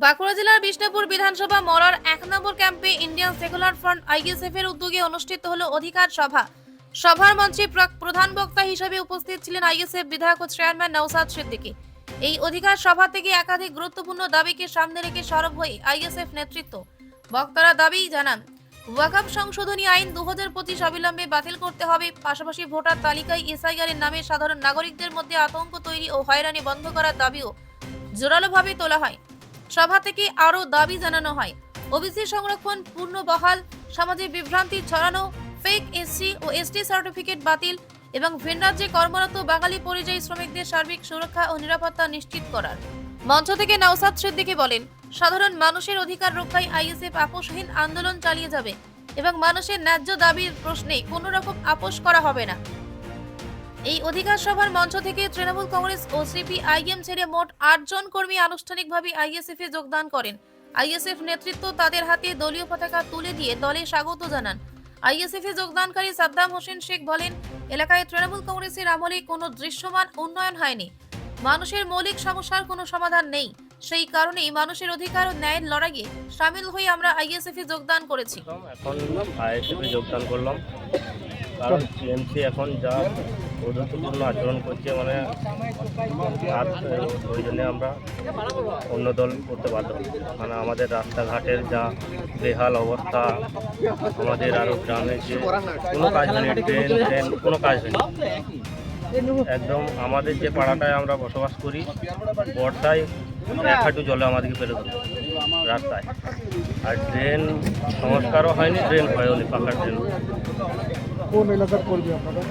বাঁকুড়া জেলার বিষ্ণুপুর বিধানসভা মরার ১ নম্বর ক্যাম্পে ইন্ডিয়ান সেকুলার ফ্রন্ট আইএসএফ এর উদ্যোগে অনুষ্ঠিত হলো অধিকার সভা। সভার মঞ্চে প্রধান বক্তা হিসেবে উপস্থিত ছিলেন আইএসএফ বিধায়ক ও চেয়ারম্যান নওশাদ সিদ্দিকী। এই অধিকার সভা থেকে একাধিক গুরুত্বপূর্ণ দাবিকে সামনে রেখে সরব হয়ে আইএসএফ নেতৃত্ব। বক্তারা দাবি জানান, ওয়াকফ সংশোধনী আইন 2025 অবিলম্বে বাতিল করতে হবে, পাশাপাশি ভোটার তালিকায় এসআইআর এর নামে সাধারণ নাগরিকদের মধ্যে আতঙ্ক তৈরি ও হয়রানি বন্ধ করার দাবিও জোরালোভাবে তোলা হয়। সভা থেকে আরও দাবি জানানো হয়, ওবিসি সংরক্ষণ পূর্ণ বহাল, সমাজে বিভ্রান্তি ছড়ানো, ফেক এসসি ও এসটি সার্টিফিকেট বাতিল এবং ভিন রাজ্যে কর্মরত বাঙালি পরিযায়ী শ্রমিকদের সার্বিক সুরক্ষা ও নিরাপত্তা নিশ্চিত করার। মঞ্চ থেকে নওশাদ সিদ্দিকী বলেন, সাধারণ মানুষের অধিকার রক্ষায় আইএসএফ আপোষহীন আন্দোলন চালিয়ে যাবে এবং মানুষের ন্যায্য দাবির প্রশ্নে কোনো রকম আপোষ করা হবে না। এই অধিকার সভার মঞ্চ থেকে তৃণমূল কংগ্রেস ও সিপিআইএম ছেড়ে মোট ৮ জন কর্মী আনুষ্ঠানিকভাবে আইএসএফ এ যোগদান করেন। আইএসএফ নেতৃত্ব তাদের হাতে দলীয় পতাকা তুলে দিয়ে দলে স্বাগত জানান। আইএসএফ এ যোগদানকারী সাদ্দাম হোসেন শেখ বলেন, এলাকায় তৃণমূল কংগ্রেসের আমলে কোনো দৃশ্যমান উন্নয়ন হয়নি, মানুষের মৌলিক সমস্যার কোনো সমাধান নেই, সেই কারণেই মানুষের অধিকার ও ন্যায়ের লড়াইয়ে সামিল হয়ে আমরা আইএসএফ এ যোগদান করেছি। এখন আইএসএফ এ যোগদান করলাম, কারণ টিএমসি এখন যা বন্ধুত্বপূর্ণ আচরণ করছে, মানে ওই জন্য আমরা অন্য দল করতে বাধ্য। মানে আমাদের রাস্তাঘাটের যা বেহাল অবস্থা, আমাদের আরও গ্রামে যে কোনো কাজ হয়নি, ট্রেন কোনো কাজ হয়নি একদম। আমাদের যে পাড়াটায় আমরা বসবাস করি, বর্ষায় এক হাঁটু জলে আমাদেরকে ফেলে দেবো রাস্তায়। আর ট্রেন সংস্কারও হয়নি, ট্রেন হয়নি, পাকা ট্রেন। কোন এলাকার কর্মী আপনারা?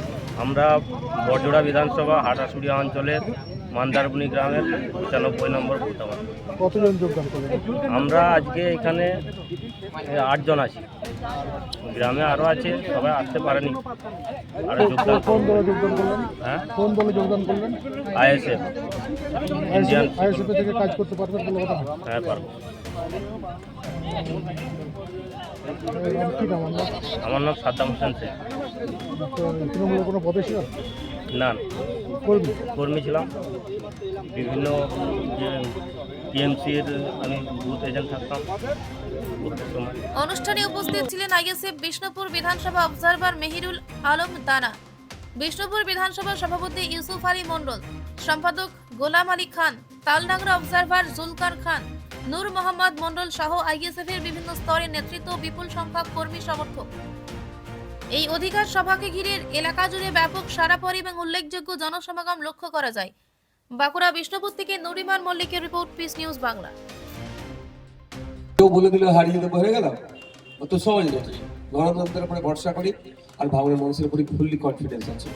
আমরা বড়জোড়া বিধানসভা হাটাশুড়িয়া অঞ্চলের মান্দারবনি গ্রামের 95 নম্বর বুথ আমার। কতজন যোগদান করলেন? আমরা আজকে এখানে 8 জন আছি, গ্রামে আরও আছে, সবাই আসতে পারেনি। আর যোগদান কোন দলে যোগদান করলেন? হ্যাঁ, কোন দলে যোগদান করলেন? ISF Indian. আইএসএফ থেকে কাজ করতে পারবেন বলে কথা? হ্যাঁ, পারবো। কি নাম আপনার? আমার নাম সাদ্দাম হোসেন শেখ। তৃণমূলের কোনো পদে ছিল? না, কর্মী। কর্মী ছিলাম, বিভিন্ন যে টিএমসির আমি বুথ এজেন্ট থাকতাম বুথের সময়। অনুষ্ঠানে উপস্থিত ছিলেন আইএসএফ বিষ্ণুপুর বিধানসভা অবজারভার মেহিরুল আলম দানা, বিষ্ণুপুর বিধানসভা সভাপতি ইউসুফ আলী মণ্ডল, সম্পাদক গোলাম আলী খান, তালডাংরা অবজারভার জুলকার খান, নূর মোহাম্মদ মণ্ডল সহ আইএসএফ এর বিভিন্ন স্তরের নেতৃত্ব, বিপুল সংখ্যক কর্মী সমর্থক। এই অধিকার সভাকে ঘিরে এলাকা জুড়ে ব্যাপক সাড়া পড়ে এবং উল্লেখযোগ্য জনসমাগম লক্ষ্য করা যায়। বাঁকুড়া বিষ্ণুপুর থেকে নুরিমান মল্লিকের রিপোর্ট, পিস নিউজ বাংলা। কেউ বলে দিলে হারিয়ে দেবো হয়ে গেলাম, অত সহজ নয়। গণতন্ত্রের উপরে ভরসা করি আর ভাঙনের মানুষের উপরে ফুললি কনফিডেন্স আছে।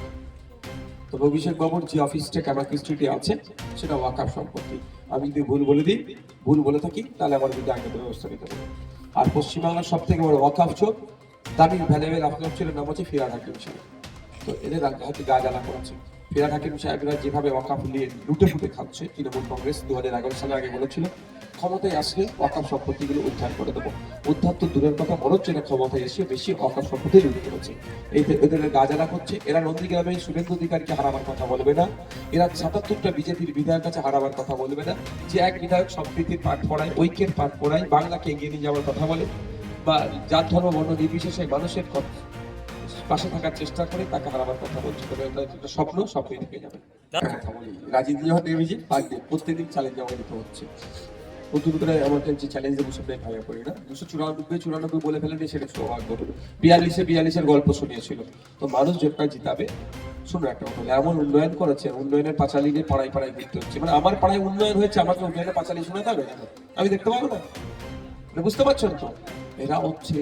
তো অভিষেক বাবুর যে অফিসটা কামাকি স্ট্রিটে আছে সেটা ওয়াকফ সম্পত্তি। আমি যদি ভুল বলে দিই, ভুল বলে থাকি, তাহলে আমার বিরুদ্ধে আইনত ব্যবস্থা নিতে হবে। আর পশ্চিমবাংলার সব থেকে বড় ওয়াকফ চোর, দামি ভ্যালুয়েবল ওয়াকফ চোরের নাম হচ্ছে ফিরহাদ হাকিম সাহেব। তো এদের হাতে গা জ্বালা করেছে। ফিরহাদ হাকিম সাহেবরা যেভাবে ওয়াকফ নিয়ে লুটে ফুটে খাচ্ছে, তৃণমূল কংগ্রেস 2011 সালে আগে বলেছিল ক্ষমতায় আসলে ওয়াকফ সম্পত্তিগুলো উদ্ধার করে দেবো। উদ্ধার তো দূরের কথা, বরং এরা ক্ষমতায় এসে বেশি ওয়াকফ সম্পত্তি লুট করেছে। এদের গা জ্বালা করছে। এরা নন্দীগ্রামে শুভেন্দু অধিকারীকে হারাবার কথা বলবে না, এরা 77টা বিজেপির বিধায়কের কাছে হারাবার কথা বলবে না। যে এক বিধায়ক সম্প্রীতির পাঠ পড়ায়, ঐক্যের পাঠ পড়ায়, বাংলাকে এগিয়ে নিয়ে যাওয়ার কথা বলে, বা জাত ধর্ম বর্ণ নির্বিশেষে মানুষের পাশে থাকার চেষ্টা করে, তাকে হারাবার কথা বলছে। তবে একটা স্বপ্নই থেকে যাবে। কথা বলি, রাজনীতি যখন নেমেছে প্রত্যেকদিন চ্যালেঞ্জ আমাকে দিতে হচ্ছে। নতুন করে আমাকে যে চ্যালেঞ্জ দেবো সেটাই ভাইয়া করি না। 294 বলে ফেলেনি, সেটা সৌভাগ্য। 42-42 গল্প শুনিয়েছিল। তো মানুষ জোটটা জিতাবে। শুনো একটা কথা, এমন উন্নয়ন করেছে, উন্নয়নের পাঁচালি নিয়ে পাড়ায় পাড়ায় ঘুরতে হচ্ছে। মানে আমার পাড়ায় উন্নয়ন হয়েছে, আমাকে উন্নয়নের পাঁচালি শোনাতে হবে, আমি দেখতে পাবো না? বুঝতে পারছেন তো? এরা হচ্ছে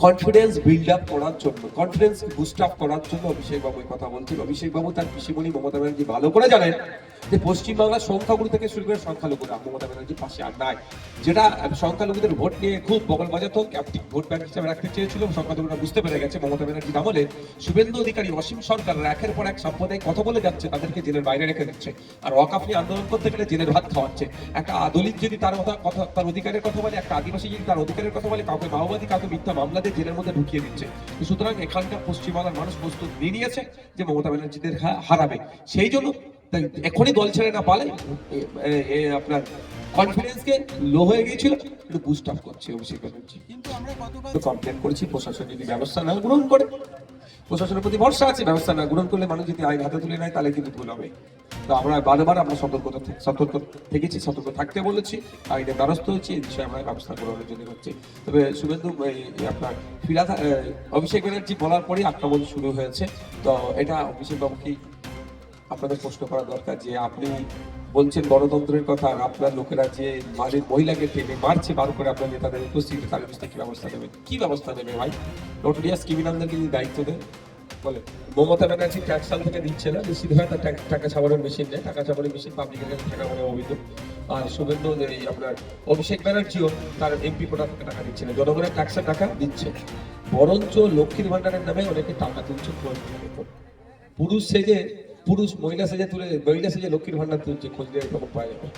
কনফিডেন্স বিল্ড আপ করার জন্য, কনফিডেন্স বুস্ট আপ করার জন্য অভিষেক বাবু কথা বলছেন। অভিষেক বাবু তার পিসিমণি মমতা ব্যানার্জি ভালো করে জানেন যে পশ্চিমবাংলার সংখ্যাগুরু থেকে শুরু করে সংখ্যালঘুরা মমতা ব্যানার্জির পাশে আর নাই। যেটা সংখ্যালঘুদের ভোট নিয়ে খুব বগল বাজাতো, ভোট ব্যাংক হিসাবে রাখতে চেয়েছিল, সংখ্যালঘুরা বুঝতে পেরে গেছে মমতা ব্যানার্জির আমলে শুভেন্দু অধিকারী, অসীম সরকার একের পর এক সাম্প্রদায়িক কথা বলে যাচ্ছে, তাদেরকে জেলের বাইরে রেখে দিচ্ছে। আর ওয়াকফ নিয়ে আন্দোলন করতে গেলে জেলের ভাত খাওয়াচ্ছে। একটা দলিত যদি তার অধিকারের কথা বলে, একটা আদিবাসী যদি তার অধিকারের কথা বলে, কাউকে মাওবাদী, কাউকে মিথ্যা মামলা দিয়ে জেলের মধ্যে ঢুকিয়ে দিচ্ছে। সুতরাং এখানকার পশ্চিমবাংলার মানুষ প্রস্তুত নিয়ে নিয়েছে যে মমতা ব্যানার্জিদের হারাবে। সেই জন্য তাই এখনই দল ছেড়ে না পালে আপনার কনফিডেন্সকে লো হয়ে গিয়েছিল, একটু বুস্ট আপ করছে অভিষেক ব্যানার্জি। কিন্তু আমরা গতকাল কমপ্লেন করেছি, প্রশাসন যদি ব্যবস্থা না গ্রহণ করে, প্রশাসনের প্রতি ভরসা আছে, ব্যবস্থা না গ্রহণ করলে মানুষ যদি আইন হাতে তুলে নেয় তাহলে কিন্তু ভুল হবে। তো আমরা বারবার আমরা সতর্ক থেকেছি, সতর্ক থাকতে বলেছি, আইনের দ্বারস্থ হয়েছি, এই বিষয়ে আমরা ব্যবস্থা গ্রহণের জন্য হচ্ছে। তবে শুভেন্দু আপনার অভিষেক ব্যানার্জি বলার পরেই আক্রমণ শুরু হয়েছে। তো এটা অভিষেক বাবুকে আপনাদের প্রশ্ন করা দরকার যে আপনি বলছেন গণতন্ত্রের কথা, আর আপনার লোকেরা যে মহিলাকে টেনে মারছে বার করে আপনার নেতাদের উপস্থিতি, তার বিরুদ্ধে কি ব্যবস্থা নেবে? কি ব্যবস্থা নেবে ভাই? নোটোরিয়াস ক্রিমিনালদেরকে যদি দায়িত্ব দেন বলে মমতা ব্যানার্জি ট্যাক্স সাল থেকে দিচ্ছে না, নিশ্চিত হয় তার টাকা ছাপানোর মেশিন নেই, টাকা ছাপানোর মেশিন পাবলিকের কাছে টাকা মানে অবৈধ। আর শুভেন্দু আপনার অভিষেক ব্যানার্জিও তার এমপি কোটা থেকে টাকা দিচ্ছে না, জনগণের ট্যাক্সের টাকা দিচ্ছে, বরঞ্চ লক্ষ্মীর ভান্ডারের নামে অনেকে টাকা তুলছে। পুরুষ সেজে মহিলা সেজে লক্ষ্মীর ভান্ডার তুলছে, খোঁজ নিয়ে খবর পাওয়া যাবে।